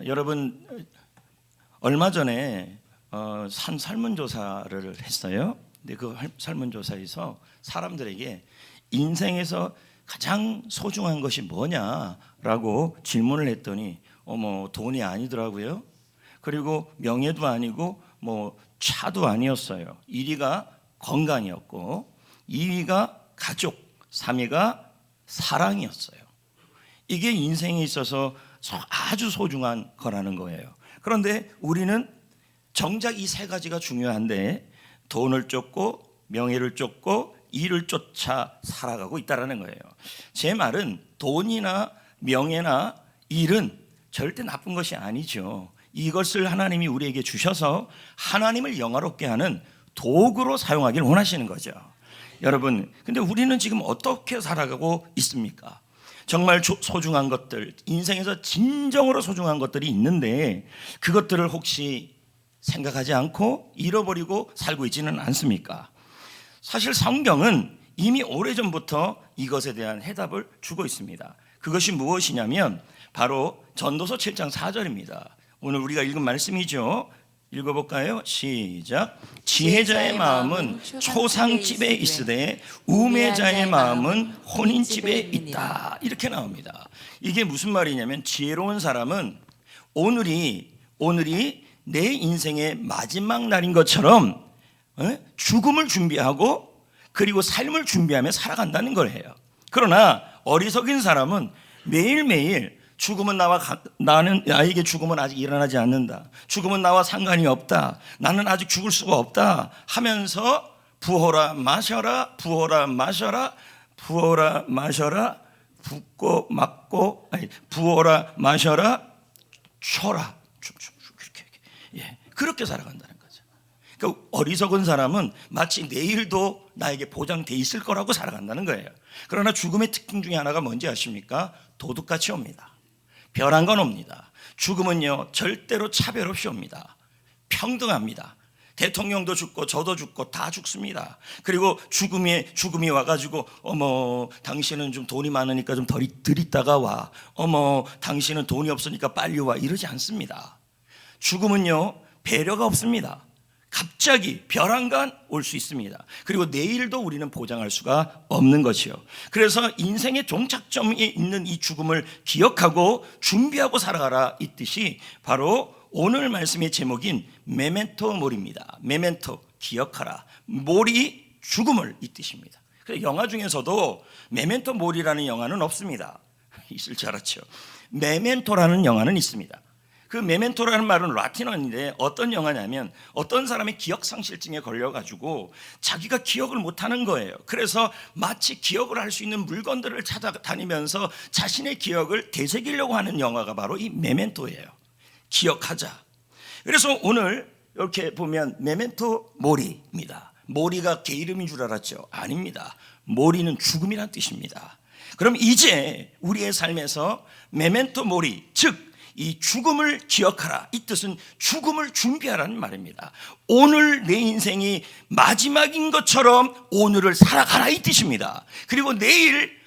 여러분 얼마 전에 한 설문조사를 했어요. 근데 그 설문조사에서 사람들에게 인생에서 가장 소중한 것이 뭐냐라고 질문을 했더니 돈이 아니더라고요. 그리고 명예도 아니고 차도 아니었어요. 1위가 건강이었고 2위가 가족, 3위가 사랑이었어요. 이게 인생에 있어서 아주 소중한 거라는 거예요. 그런데 우리는 정작 이 세 가지가 중요한데 돈을 쫓고 명예를 쫓고 일을 쫓아 살아가고 있다는 거예요. 제 말은 돈이나 명예나 일은 절대 나쁜 것이 아니죠. 이것을 하나님이 우리에게 주셔서 하나님을 영화롭게 하는 도구로 사용하기를 원하시는 거죠. 여러분, 근데 우리는 지금 어떻게 살아가고 있습니까? 정말 소중한 것들, 인생에서 진정으로 소중한 것들이 있는데 그것들을 혹시 생각하지 않고 잃어버리고 살고 있지는 않습니까? 사실 성경은 이미 오래전부터 이것에 대한 해답을 주고 있습니다. 그것이 무엇이냐면 바로 전도서 7장 4절입니다. 오늘 우리가 읽은 말씀이죠. 읽어볼까요? 시작. 지혜자의 마음은 초상집에 있으되 우매자의 마음은 혼인집에 있다. 이렇게 나옵니다. 이게 무슨 말이냐면 지혜로운 사람은 오늘이 내 인생의 마지막 날인 것처럼 죽음을 준비하고 그리고 삶을 준비하며 살아간다는 거예요. 그러나 어리석인 사람은 매일매일 죽음은 나에게 죽음은 아직 일어나지 않는다. 죽음은 나와 상관이 없다. 나는 아직 죽을 수가 없다 하면서 부어라 마셔라, 부어라 마셔라, 부어라 마셔라, 붓고 맞고, 부어라 마셔라, 쳐라, 그렇게 살아간다는 거죠. 그러니까 어리석은 사람은 마치 내일도 나에게 보장돼 있을 거라고 살아간다는 거예요. 그러나 죽음의 특징 중에 하나가 뭔지 아십니까? 도둑같이 옵니다. 별한 건 옵니다. 죽음은요 절대로 차별 없이 옵니다. 평등합니다. 대통령도 죽고 저도 죽고 다 죽습니다. 그리고 죽음이 와가지고 당신은 좀 돈이 많으니까 좀 덜 있다가 와. 당신은 돈이 없으니까 빨리 와. 이러지 않습니다. 죽음은요 배려가 없습니다. 갑자기 별한간 올 수 있습니다. 그리고 내일도 우리는 보장할 수가 없는 것이요. 그래서 인생의 종착점에 있는 이 죽음을 기억하고 준비하고 살아가라 이 뜻이 바로 오늘 말씀의 제목인 메멘토 모리입니다. 메멘토, 기억하라. 모리, 죽음을 이 뜻입니다. 그래서 영화 중에서도 메멘토 모리라는 영화는 없습니다. 있을 줄 알았죠. 메멘토라는 영화는 있습니다. 그 메멘토라는 말은 라틴어인데 어떤 영화냐면 어떤 사람이 기억상실증에 걸려가지고 자기가 기억을 못하는 거예요. 그래서 마치 기억을 할 수 있는 물건들을 찾아다니면서 자신의 기억을 되새기려고 하는 영화가 바로 이 메멘토예요. 기억하자. 그래서 오늘 이렇게 보면 메멘토 모리입니다. 모리가 개 이름인 줄 알았죠? 아닙니다. 모리는 죽음이란 뜻입니다. 그럼 이제 우리의 삶에서 메멘토 모리, 즉 이 죽음을 기억하라. 이 뜻은 죽음을 준비하라는 말입니다. 오늘 내 인생이 마지막인 것처럼 오늘을 살아가라 이 뜻입니다. 그리고 내일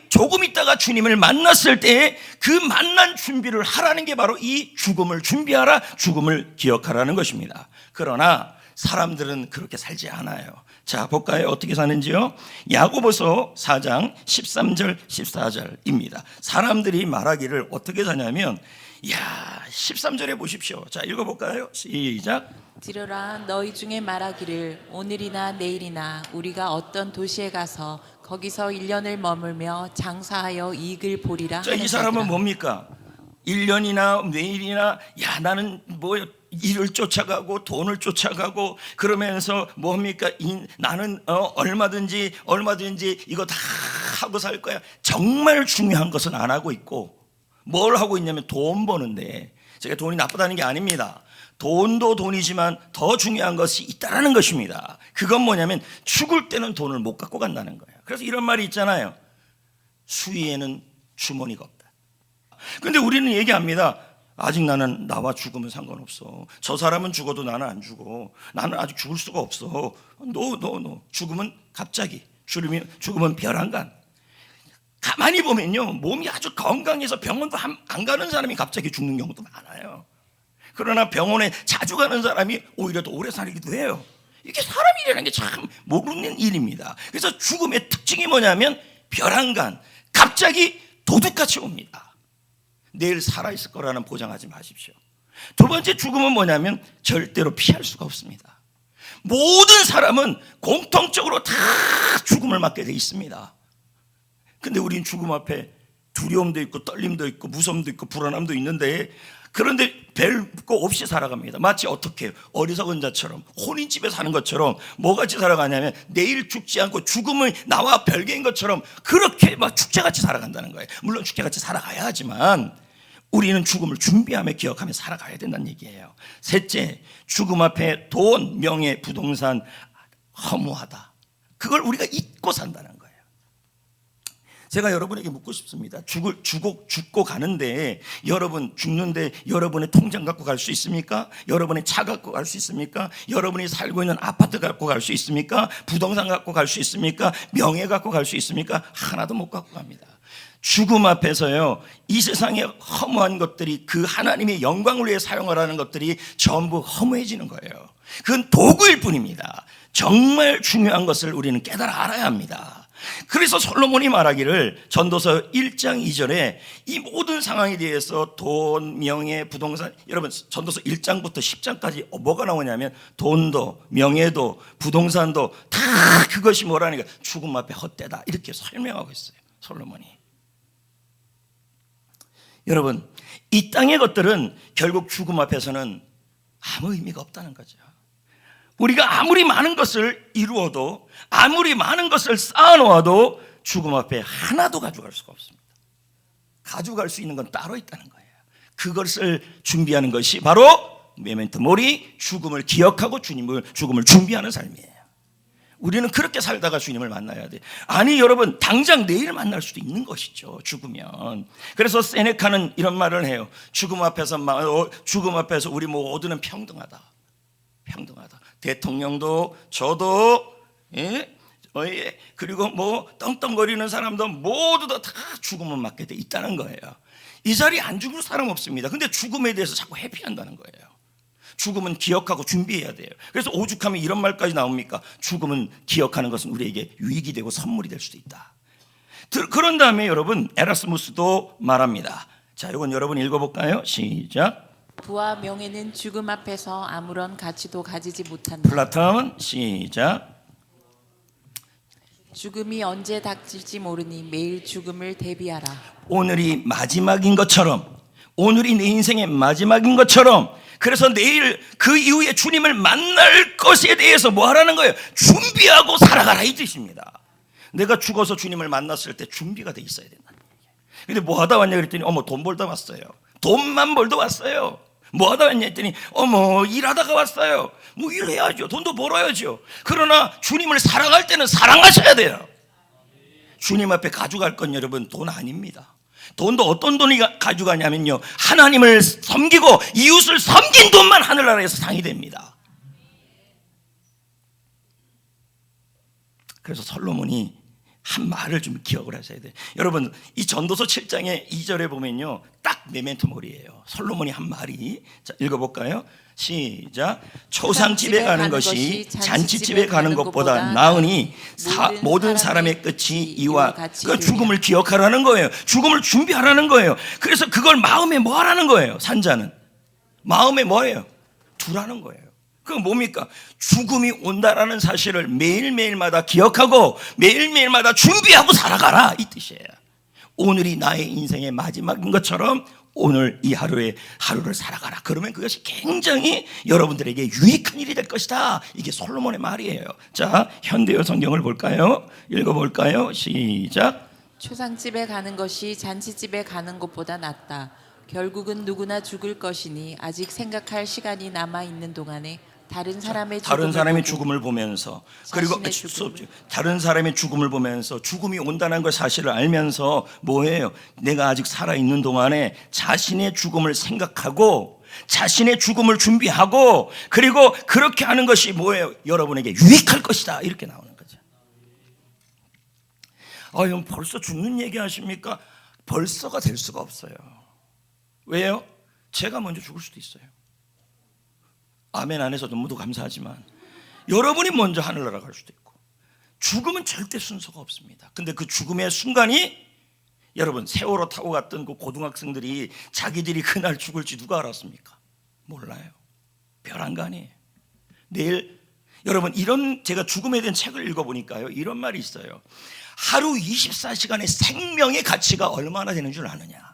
조금 있다가 주님을 만났을 때 그 만난 준비를 하라는 게 바로 이 죽음을 준비하라, 죽음을 기억하라는 것입니다. 그러나 사람들은 그렇게 살지 않아요. 자, 볼까요? 어떻게 사는지요? 야고보서 4장 13절 14절입니다. 사람들이 말하기를 어떻게 사냐면 13절에 보십시오. 자, 읽어볼까요? 시작. 들으라, 너희 중에 말하기를 오늘이나 내일이나 우리가 어떤 도시에 가서 거기서 1년을 머물며 장사하여 이익을 보리라. 자, 이 사람은 뭡니까? 1년이나 내일이나 나는 일을 쫓아가고 돈을 쫓아가고 그러면서 뭡니까? 나는 얼마든지 이거 다 하고 살 거야. 정말 중요한 것은 안 하고 있고 뭘 하고 있냐면 돈 버는데, 제가 돈이 나쁘다는 게 아닙니다. 돈도 돈이지만 더 중요한 것이 있다라는 것입니다. 그건 뭐냐면 죽을 때는 돈을 못 갖고 간다는 거예요. 그래서 이런 말이 있잖아요. 수위에는 주머니가 없다. 그런데 우리는 얘기합니다. 아직 나는 나와 죽으면 상관없어. 저 사람은 죽어도 나는 안 죽어. 나는 아직 죽을 수가 없어. No. 죽음은 갑자기, 죽음은 별한간. 가만히 보면요, 몸이 아주 건강해서 병원도 안 가는 사람이 갑자기 죽는 경우도 많아요. 그러나 병원에 자주 가는 사람이 오히려 더 오래 살기도 해요. 이게 사람이라는 게 참 모르는 일입니다. 그래서 죽음의 특징이 뭐냐면 벼랑간, 갑자기 도둑같이 옵니다. 내일 살아있을 거라는 보장하지 마십시오. 두 번째 죽음은 뭐냐면 절대로 피할 수가 없습니다. 모든 사람은 공통적으로 다 죽음을 맞게 돼 있습니다. 근데 우린 죽음 앞에 두려움도 있고 떨림도 있고 무서움도 있고 불안함도 있는데, 그런데 별거 없이 살아갑니다. 마치 어떻게 어리석은 자처럼, 혼인집에 사는 것처럼 뭐같이 살아가냐면 내일 죽지 않고 죽음은 나와 별개인 것처럼 그렇게 막 축제같이 살아간다는 거예요. 물론 축제같이 살아가야 하지만 우리는 죽음을 준비하며 기억하며 살아가야 된다는 얘기예요. 셋째, 죽음 앞에 돈, 명예, 부동산 허무하다. 그걸 우리가 잊고 산다는 거예요. 제가 여러분에게 묻고 싶습니다. 죽고 가는데 여러분 죽는데 여러분의 통장 갖고 갈 수 있습니까? 여러분의 차 갖고 갈 수 있습니까? 여러분이 살고 있는 아파트 갖고 갈 수 있습니까? 부동산 갖고 갈 수 있습니까? 명예 갖고 갈 수 있습니까? 하나도 못 갖고 갑니다. 죽음 앞에서요, 이 세상의 허무한 것들이, 그 하나님의 영광을 위해 사용하라는 것들이 전부 허무해지는 거예요. 그건 도구일 뿐입니다. 정말 중요한 것을 우리는 깨달아 알아야 합니다. 그래서 솔로몬이 말하기를 전도서 1장 2절에 이 모든 상황에 대해서 돈, 명예, 부동산, 여러분 전도서 1장부터 10장까지 뭐가 나오냐면 돈도 명예도 부동산도 다 그것이 뭐라니까 죽음 앞에 헛되다, 이렇게 설명하고 있어요, 솔로몬이. 여러분, 이 땅의 것들은 결국 죽음 앞에서는 아무 의미가 없다는 거죠. 우리가 아무리 많은 것을 이루어도, 아무리 많은 것을 쌓아놓아도 죽음 앞에 하나도 가져갈 수가 없습니다. 가져갈 수 있는 건 따로 있다는 거예요. 그것을 준비하는 것이 바로 메멘토 모리, 죽음을 기억하고 죽음을 준비하는 삶이에요. 우리는 그렇게 살다가 주님을 만나야 돼. 아니 여러분, 당장 내일 만날 수도 있는 것이죠, 죽으면. 그래서 세네카는 이런 말을 해요. 죽음 앞에서 우리 모두는 평등하다. 평등하다. 대통령도 저도, 그리고 뭐 떵떵거리는 사람도 모두 다 죽음을 맞게 돼 있다는 거예요. 이 자리에 안 죽을 사람 없습니다. 근데 죽음에 대해서 자꾸 회피한다는 거예요. 죽음은 기억하고 준비해야 돼요. 그래서 오죽하면 이런 말까지 나옵니까? 죽음은 기억하는 것은 우리에게 유익이 되고 선물이 될 수도 있다. 그런 다음에 여러분, 에라스무스도 말합니다. 자, 이건 여러분 읽어볼까요? 시작. 부와 명예는 죽음 앞에서 아무런 가치도 가지지 못한다. 플라톤, 시작. 죽음이 언제 닥칠지 모르니 매일 죽음을 대비하라. 오늘이 마지막인 것처럼, 오늘이 내 인생의 마지막인 것처럼, 그래서 내일 그 이후에 주님을 만날 것에 대해서 뭐 하라는 거예요? 준비하고 살아가라, 이 뜻입니다. 내가 죽어서 주님을 만났을 때 준비가 돼 있어야 된다는 얘기예요. 근데 뭐 하다 왔냐 그랬더니 돈 벌다 왔어요. 돈만 벌다 왔어요. 뭐 하다 왔냐 했더니 일하다가 왔어요. 뭐 일해야죠. 돈도 벌어야죠. 그러나 주님을 사랑할 때는 사랑하셔야 돼요. 주님 앞에 가져갈 건 여러분 돈 아닙니다. 돈도 어떤 돈이 가져가냐면요, 하나님을 섬기고 이웃을 섬긴 돈만 하늘나라에서 상이 됩니다. 그래서 솔로몬이 한 말을 좀 기억을 하셔야 돼요. 여러분, 이 전도서 7장의 2절에 보면요, 딱 메멘토 모리예요. 솔로몬이 한 말이. 자, 읽어볼까요? 시작. 초상집에 가는 것이 잔치집에 가는 것보다 나으니 모든 사람의 끝이 이와 그 죽음을 기억하라는 거예요. 죽음을 준비하라는 거예요. 그래서 그걸 마음에 뭐 하라는 거예요? 산자는 마음에 뭐예요? 두라는 거예요. 그건 뭡니까? 죽음이 온다라는 사실을 매일매일마다 기억하고 매일매일마다 준비하고 살아가라, 이 뜻이에요. 오늘이 나의 인생의 마지막인 것처럼 오늘 이 하루를 살아가라. 그러면 그것이 굉장히 여러분들에게 유익한 일이 될 것이다. 이게 솔로몬의 말이에요. 자, 현대어 성경을 볼까요? 읽어볼까요? 시작. 초상집에 가는 것이 잔치집에 가는 것보다 낫다. 결국은 누구나 죽을 것이니 아직 생각할 시간이 남아 있는 동안에 다른 사람의 죽음을 보면서, 그리고 다른 사람의 죽음을 보면서 죽음이 온다는 걸 사실을 알면서 뭐예요? 내가 아직 살아있는 동안에 자신의 죽음을 생각하고 자신의 죽음을 준비하고, 그리고 그렇게 하는 것이 뭐예요? 여러분에게 유익할 것이다, 이렇게 나오는 거죠. 형 벌써 죽는 얘기 하십니까? 벌써가 될 수가 없어요. 왜요? 제가 먼저 죽을 수도 있어요. 아멘 안 해서 너무도 감사하지만 여러분이 먼저 하늘나라 갈 수도 있고, 죽음은 절대 순서가 없습니다. 근데 그 죽음의 순간이, 여러분 세월호 타고 갔던 그 고등학생들이 자기들이 그날 죽을지 누가 알았습니까? 몰라요. 별안간이에요. 내일 여러분, 이런, 제가 죽음에 대한 책을 읽어보니까요, 이런 말이 있어요. 하루 24시간의 생명의 가치가 얼마나 되는 줄 아느냐.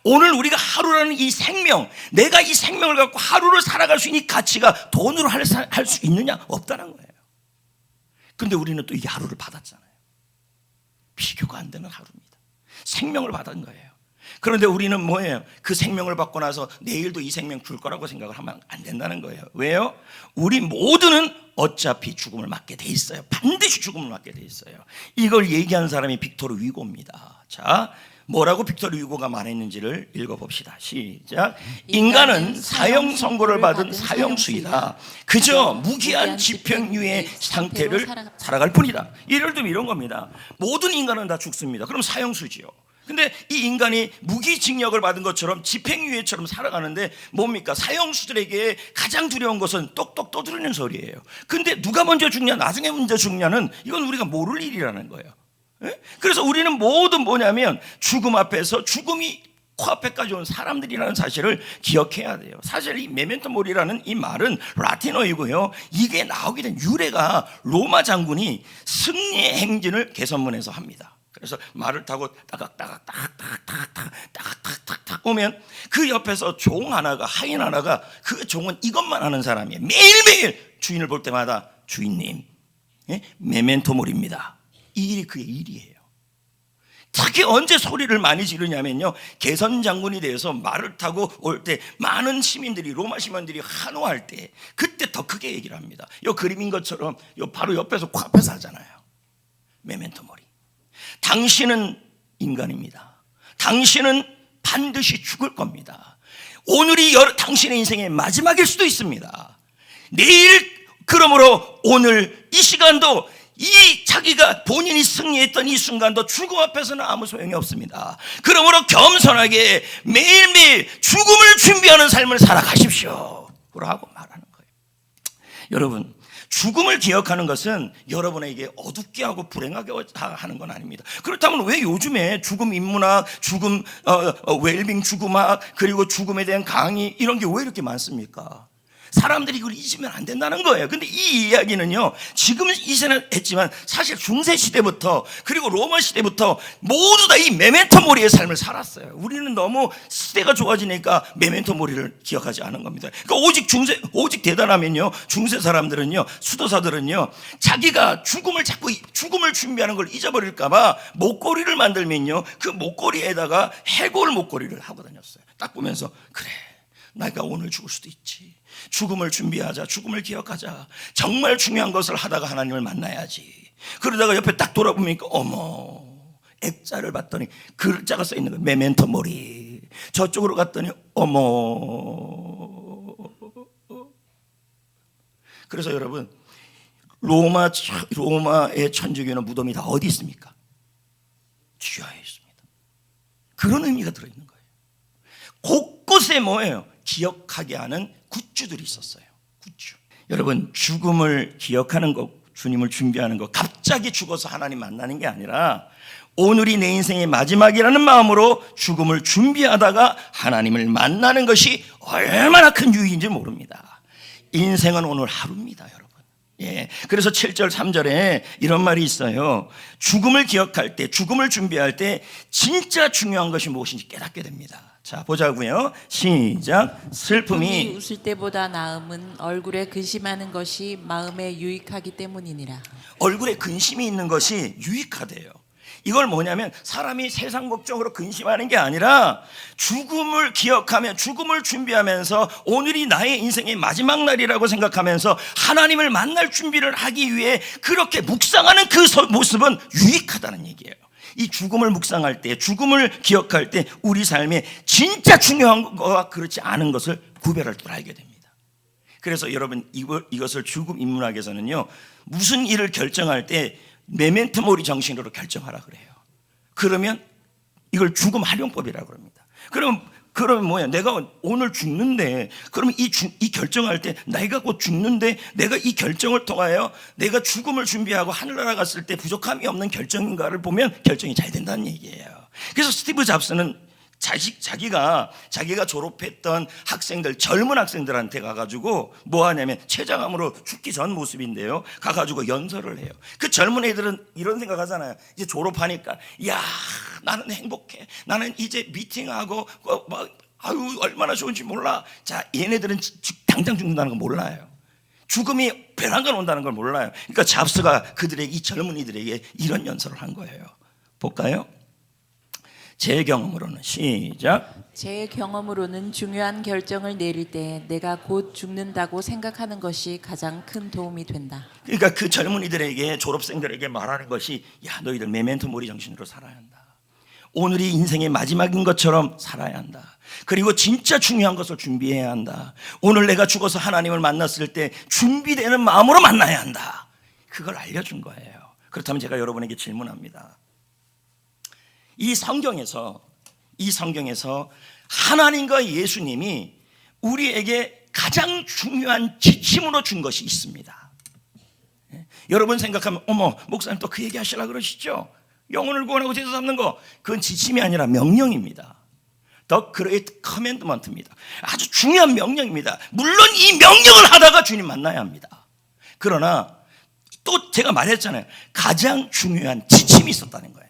오늘 우리가 하루라는 이 생명, 내가 이 생명을 갖고 하루를 살아갈 수 있는 이 가치가 돈으로 할 수 있느냐? 없다는 거예요. 근데 우리는 또 이 하루를 받았잖아요. 비교가 안 되는 하루입니다. 생명을 받은 거예요. 그런데 우리는 뭐예요? 그 생명을 받고 나서 내일도 이 생명 줄 거라고 생각을 하면 안 된다는 거예요. 왜요? 우리 모두는 어차피 죽음을 맞게 돼 있어요. 반드시 죽음을 맞게 돼 있어요. 이걸 얘기한 사람이 빅토르 위고입니다. 자, 뭐라고 빅토르 위고가 말했는지를 읽어봅시다. 시작. 인간은 사형 선고를 받은 사형수이다. 그저 무기한 집행유예 상태를 살아갈 뿐이다. 예를 들면 이런 겁니다. 모든 인간은 다 죽습니다. 그럼 사형수지요. 근데 이 인간이 무기징역을 받은 것처럼 집행유예처럼 살아가는데 뭡니까? 사형수들에게 가장 두려운 것은 똑똑 떠들는 소리예요. 근데 누가 먼저 죽냐, 나중에 먼저 죽냐는 이건 우리가 모를 일이라는 거예요. 그래서 우리는 모두 뭐냐면 죽음 앞에서, 죽음이 코앞에까지 온 사람들이라는 사실을 기억해야 돼요. 사실 이 메멘토 모리라는 이 말은 라틴어이고요, 이게 나오게 된 유래가 로마 장군이 승리의 행진을 개선문에서 합니다. 그래서 말을 타고 따각따각 오면 그 옆에서 종 하나가, 하인 하나가, 그 종은 이것만 하는 사람이에요. 매일매일 주인을 볼 때마다 주인님, 메멘토 모리입니다. 이 일이 그의 일이에요. 특히 언제 소리를 많이 지르냐면요, 개선 장군이 되어서 말을 타고 올 때 많은 시민들이, 로마 시민들이 환호할 때, 그때 더 크게 얘기를 합니다. 이 그림인 것처럼 요 바로 옆에서 코앞에서 하잖아요. 메멘토 모리. 당신은 인간입니다. 당신은 반드시 죽을 겁니다. 오늘이 당신의 인생의 마지막일 수도 있습니다. 내일, 그러므로 오늘 이 시간도, 이 자기가 본인이 승리했던 이 순간도 죽음 앞에서는 아무 소용이 없습니다. 그러므로 겸손하게 매일매일 죽음을 준비하는 삶을 살아가십시오 라고 말하는 거예요. 여러분, 죽음을 기억하는 것은 여러분에게 어둡게 하고 불행하게 하는 건 아닙니다. 그렇다면 왜 요즘에 죽음 인문학, 죽음 웰빙 죽음학, 그리고 죽음에 대한 강의, 이런 게 왜 이렇게 많습니까? 사람들이 이걸 잊으면 안 된다는 거예요. 근데 이 이야기는요, 지금은 이제는 했지만 사실 중세 시대부터, 그리고 로마 시대부터 모두 다 이 메멘토 모리의 삶을 살았어요. 우리는 너무 시대가 좋아지니까 메멘토 모리를 기억하지 않은 겁니다. 그러니까 오직 대단하면요, 중세 사람들은요, 수도사들은요, 자기가 죽음을 준비하는 걸 잊어버릴까봐 목걸이를 만들면요, 그 목걸이에다가 해골 목걸이를 하고 다녔어요. 딱 보면서, 그래, 내가 오늘 죽을 수도 있지. 죽음을 준비하자, 죽음을 기억하자. 정말 중요한 것을 하다가 하나님을 만나야지. 그러다가 옆에 딱 돌아보니까 어머, 액자를 봤더니 글자가 써 있는 거예요. 메멘토 모리. 저쪽으로 갔더니 어머. 그래서 여러분, 로마의 천주교는 무덤이 다 어디 있습니까? 지하에 있습니다. 그런 의미가 들어있는 거예요. 곳곳에 뭐예요? 기억하게 하는 굿즈들이 있었어요. 굿즈. 여러분, 죽음을 기억하는 것, 주님을 준비하는 것, 갑자기 죽어서 하나님 만나는 게 아니라 오늘이 내 인생의 마지막이라는 마음으로 죽음을 준비하다가 하나님을 만나는 것이 얼마나 큰 유익인지 모릅니다. 인생은 오늘 하루입니다, 여러분. 예, 그래서 7절 3절에 이런 말이 있어요. 죽음을 기억할 때, 죽음을 준비할 때 진짜 중요한 것이 무엇인지 깨닫게 됩니다. 자, 보자고요. 시작. 슬픔이 웃을 때보다 나음은 얼굴에 근심하는 것이 마음에 유익하기 때문이니라. 얼굴에 근심이 있는 것이 유익하대요. 이걸 뭐냐면 사람이 세상 걱정으로 근심하는 게 아니라 죽음을 기억하며 죽음을 준비하면서 오늘이 나의 인생의 마지막 날이라고 생각하면서 하나님을 만날 준비를 하기 위해 그렇게 묵상하는 그 모습은 유익하다는 얘기예요. 이 죽음을 묵상할 때, 죽음을 기억할 때 우리 삶에 진짜 중요한 것과 그렇지 않은 것을 구별할 줄 알게 됩니다. 그래서 여러분, 이것을 죽음 인문학에서는요, 무슨 일을 결정할 때 메멘토 모리 정신으로 결정하라 그래요. 그러면 이걸 죽음 활용법이라고 합니다. 그러면 뭐야? 내가 오늘 죽는데, 그러면 이 결정할 때 내가 곧 죽는데 내가 이 결정을 통하여 내가 죽음을 준비하고 하늘나라 갔을 때 부족함이 없는 결정인가를 보면 결정이 잘 된다는 얘기예요. 그래서 스티브 잡스는 자기가 졸업했던 학생들, 젊은 학생들한테 가가지고 뭐 하냐면 췌장암으로 죽기 전 모습인데요. 가가지고 연설을 해요. 그 젊은 애들은 이런 생각 하잖아요. 이제 졸업하니까, 야, 나는 행복해. 나는 이제 미팅하고, 아유, 얼마나 좋은지 몰라. 자, 얘네들은 당장 죽는다는 건 몰라요. 죽음이 벼랑간 온다는 걸 몰라요. 그러니까 잡스가 그들에게, 이 젊은이들에게 이런 연설을 한 거예요. 볼까요? 제 경험으로는, 시작. 제 경험으로는 중요한 결정을 내릴 때 내가 곧 죽는다고 생각하는 것이 가장 큰 도움이 된다. 그러니까 그 젊은이들에게, 졸업생들에게 말하는 것이, 야, 너희들 메멘토 모리 정신으로 살아야 한다. 오늘이 인생의 마지막인 것처럼 살아야 한다. 그리고 진짜 중요한 것을 준비해야 한다. 오늘 내가 죽어서 하나님을 만났을 때 준비되는 마음으로 만나야 한다. 그걸 알려준 거예요. 그렇다면 제가 여러분에게 질문합니다. 이 성경에서 하나님과 예수님이 우리에게 가장 중요한 지침으로 준 것이 있습니다. 여러분 생각하면, 어머, 목사님 또 그 얘기 하시려고 그러시죠? 영혼을 구원하고 제사 잡는 거, 그건 지침이 아니라 명령입니다. The Great Commandment입니다. 아주 중요한 명령입니다. 물론 이 명령을 하다가 주님 만나야 합니다. 그러나 또 제가 말했잖아요. 가장 중요한 지침이 있었다는 거예요.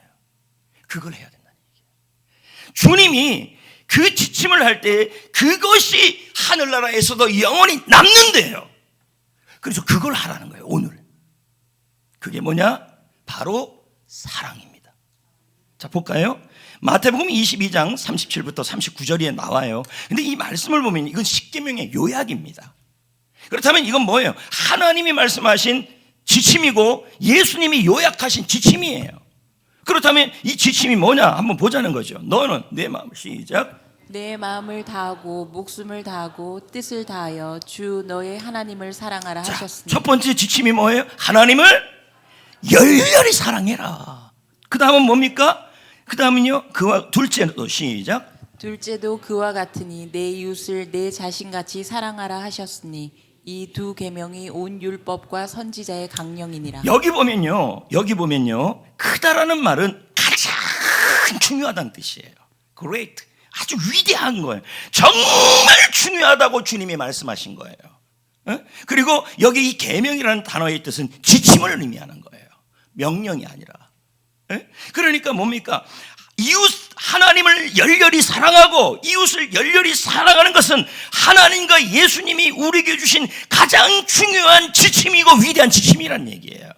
그걸 해야 된다는 얘기예요. 주님이 그 지침을 할 때 그것이 하늘나라에서도 영원히 남는데요. 그래서 그걸 하라는 거예요. 오늘 그게 뭐냐? 바로 사랑입니다. 자, 볼까요? 마태복음 22장 37부터 39절에 나와요. 근데 이 말씀을 보면 이건 십계명의 요약입니다. 그렇다면 이건 뭐예요? 하나님이 말씀하신 지침이고 예수님이 요약하신 지침이에요. 그렇다면 이 지침이 뭐냐? 한번 보자는 거죠. 너는 내 마음을, 시작. 내 마음을 다하고 목숨을 다하고 뜻을 다하여 주 너의 하나님을 사랑하라 자, 하셨으니. 첫 번째 지침이 뭐예요? 하나님을 열렬히 사랑해라. 그 다음은 뭡니까? 그 다음은요, 그와 둘째도, 시작. 둘째도 그와 같으니 내 이웃을 내 자신같이 사랑하라 하셨으니 이 두 계명이 온 율법과 선지자의 강령이니라. 여기 보면요, 크다라는 말은 가장 중요하다는 뜻이에요. Great, 아주 위대한 거예요. 정말 중요하다고 주님이 말씀하신 거예요. 그리고 여기 이 계명이라는 단어의 뜻은 지침을 의미하는 거예요. 명령이 아니라. 그러니까 뭡니까? 하나님을 열렬히 사랑하고 이웃을 열렬히 사랑하는 것은 하나님과 예수님이 우리에게 주신 가장 중요한 지침이고 위대한 지침이란 얘기예요.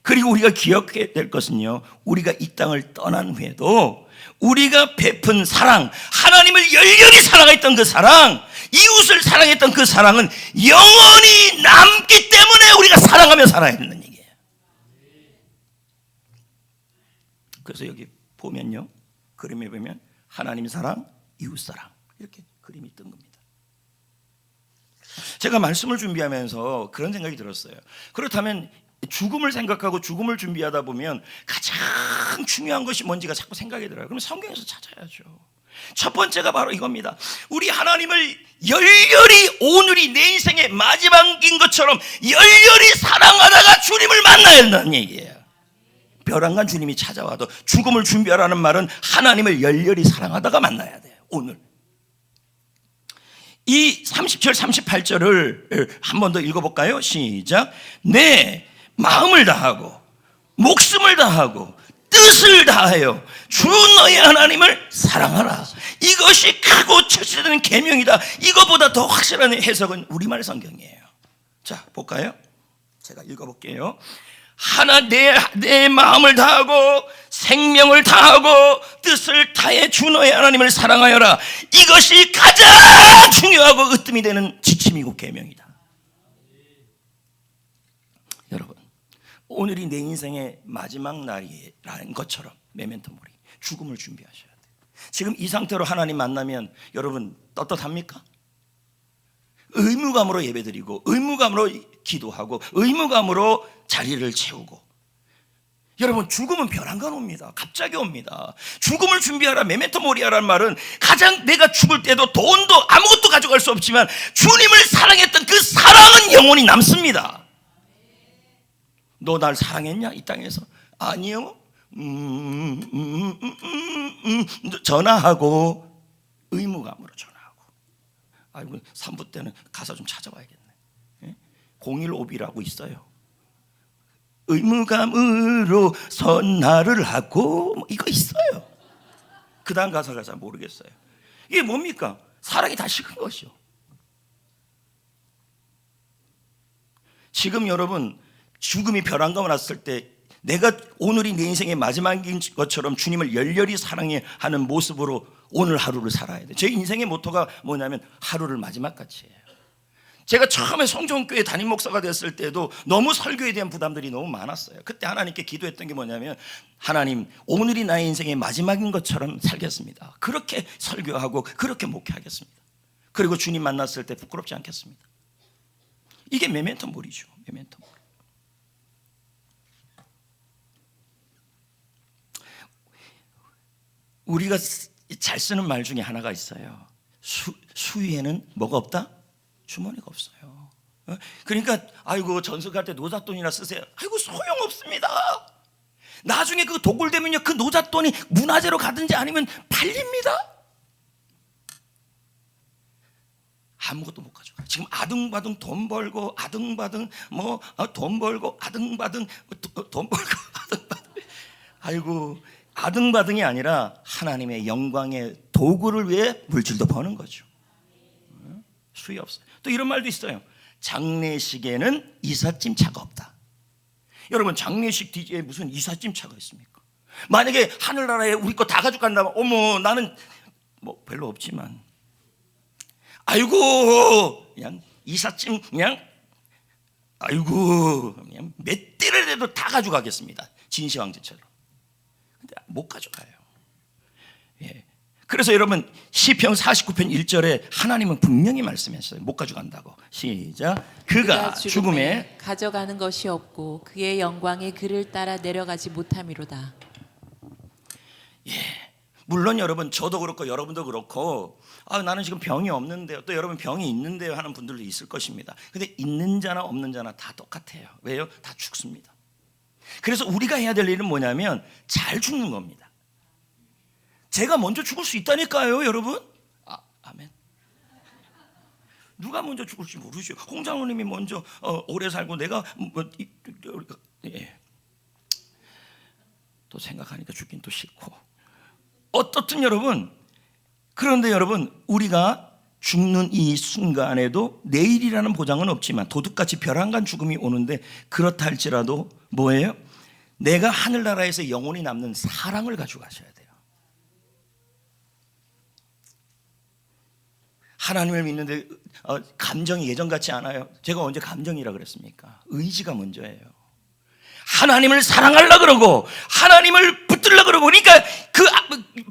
그리고 우리가 기억해야 될 것은요, 우리가 이 땅을 떠난 후에도 우리가 베푼 사랑, 하나님을 열렬히 사랑했던 그 사랑, 이웃을 사랑했던 그 사랑은 영원히 남기 때문에 우리가 사랑하며 살아야 된다는 얘기예요. 그래서 여기 보면요, 그림에 보면 하나님 사랑, 이웃 사랑, 이렇게 그림이 뜬 겁니다. 제가 말씀을 준비하면서 그런 생각이 들었어요. 그렇다면 죽음을 생각하고 죽음을 준비하다 보면 가장 중요한 것이 뭔지가 자꾸 생각이 들어요. 그럼 성경에서 찾아야죠. 첫 번째가 바로 이겁니다. 우리 하나님을 열렬히, 오늘이 내 인생의 마지막인 것처럼 열렬히 사랑하다가 주님을 만나야 한다는 얘기예요. 벼랑간 주님이 찾아와도 죽음을 준비하라는 말은 하나님을 열렬히 사랑하다가 만나야 돼요. 오늘 이 30절 38절을 한 번 더 읽어볼까요? 시작. 내 마음을 다하고 목숨을 다하고 뜻을 다하여 주 너의 하나님을 사랑하라. 이것이 크고 첫째되는 계명이다. 이거보다 더 확실한 해석은 우리말 성경이에요. 자, 볼까요? 제가 읽어볼게요. 내 마음을 다하고 생명을 다하고 뜻을 다해 주 너의 하나님을 사랑하여라. 이것이 가장 중요하고 으뜸이 되는 지침이고 계명이다. 여러분, 오늘이 내 인생의 마지막 날이라는 것처럼 메멘토 모리, 죽음을 준비하셔야 돼요. 지금 이 상태로 하나님 만나면 여러분 떳떳합니까? 의무감으로 예배드리고 의무감으로 기도하고 의무감으로 자리를 채우고. 여러분, 죽음은 벼랑간 옵니다. 갑자기 옵니다. 죽음을 준비하라, 메멘토 모리아라는 말은 가장 내가 죽을 때도 돈도 아무것도 가져갈 수 없지만 주님을 사랑했던 그 사랑은 영원히 남습니다. 너 날 사랑했냐? 이 땅에서? 아니요. 전화하고 의무감으로 전화하고. 아이고, 3부 때는 가사 좀 찾아봐야겠네. 015B라고 있어요. 의무감으로 선날을 하고 뭐 이거 있어요. 그 다음 가사가 잘 모르겠어요. 이게 뭡니까? 사랑이 다 식은 것이요. 지금 여러분, 죽음이 벼랑감 왔을 때 내가 오늘이 내 인생의 마지막인 것처럼 주님을 열렬히 사랑하는 모습으로 오늘 하루를 살아야 돼. 제 인생의 모토가 뭐냐면 하루를 마지막같이 해요. 제가 처음에 성전교회 담임 목사가 됐을 때도 너무 설교에 대한 부담들이 너무 많았어요. 그때 하나님께 기도했던 게 뭐냐면, 하나님, 오늘이 나의 인생의 마지막인 것처럼 살겠습니다. 그렇게 설교하고 그렇게 목회하겠습니다. 그리고 주님 만났을 때 부끄럽지 않겠습니다. 이게 메멘토 모리죠. 메멘토 모리. 우리가 잘 쓰는 말 중에 하나가 있어요. 수위에는 뭐가 없다? 주머니가 없어요. 그러니까 아이고, 전승할 때 노잣돈이나 쓰세요. 아이고, 소용없습니다. 나중에 그 도굴되면요, 그 노잣돈이 문화재로 가든지 아니면 팔립니다. 아무것도 못 가져가요. 지금 아등바등 돈 벌고 아등바등 돈 벌고 아등바등 돈 벌고 아등바등. 아이고, 아등바등이 아니라 하나님의 영광의 도구를 위해 물질도 버는 거죠. 수위 없어요. 또 이런 말도 있어요. 장례식에는 이삿짐차가 없다. 여러분, 장례식 뒤에 무슨 이삿짐차가 있습니까? 만약에 하늘나라에 우리 거 다 가져간다면, 어머, 나는 뭐 별로 없지만, 아이고, 그냥 이삿짐 그냥 아이고, 그냥 몇 대를 해도 다 가져가겠습니다. 진시황제처럼. 근데 못 가져가요. 예. 그래서 여러분, 시편 49편 1절에 하나님은 분명히 말씀하셨어요. 못 가져간다고. 시작. 그가 죽음에 가져가는 것이 없고 그의 영광에 그를 따라 내려가지 못함이로다. 예. 물론 여러분, 저도 그렇고 여러분도 그렇고, 나는 지금 병이 없는데요, 또 여러분 병이 있는데요 하는 분들도 있을 것입니다. 근데 있는 자나 없는 자나 다 똑같아요. 왜요? 다 죽습니다. 그래서 우리가 해야 될 일은 뭐냐면 잘 죽는 겁니다. 제가 먼저 죽을 수 있다니까요, 여러분. 아멘. 누가 먼저 죽을지 모르죠. 홍 장로님이 먼저 오래 살고 내가 예. 또 생각하니까 죽긴 또 싫고. 어떻든 여러분, 그런데 여러분, 우리가 죽는 이 순간에도 내일이라는 보장은 없지만 도둑같이 벼랑간 죽음이 오는데, 그렇다 할지라도 뭐예요? 내가 하늘나라에서 영원히 남는 사랑을 가지고 가셔야 돼요. 하나님을 믿는데 감정이 예전 같지 않아요. 제가 언제 감정이라 그랬습니까? 의지가 먼저예요. 하나님을 사랑하려 그러고 하나님을 붙들려 그러고. 그러니까 그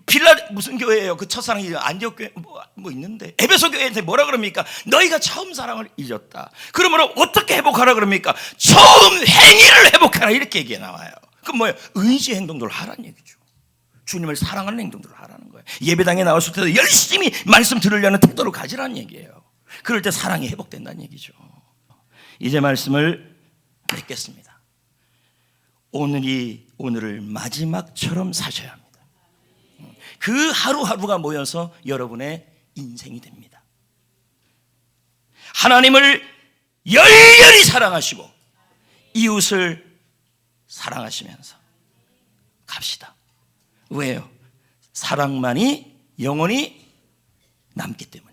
빌라 무슨 교회예요? 그 첫사랑이 안디옥 교회 뭐 있는데, 에베소 교회한테 뭐라 그럽니까? 너희가 처음 사랑을 잊었다. 그러므로 어떻게 회복하라 그럽니까? 처음 행위를 회복하라, 이렇게 얘기가 나와요. 그럼 뭐예요? 의지 행동들을 하라는 얘기죠. 주님을 사랑하는 행동들을 하라는 거예요. 예배당에 나왔을 때도 열심히 말씀 들으려는 태도를 가지라는 얘기예요. 그럴 때 사랑이 회복된다는 얘기죠. 이제 말씀을 맺겠습니다. 오늘을 마지막처럼 사셔야 합니다. 그 하루하루가 모여서 여러분의 인생이 됩니다. 하나님을 열렬히 사랑하시고 이웃을 사랑하시면서 갑시다. 왜요? 사랑만이 영원히 남기 때문에.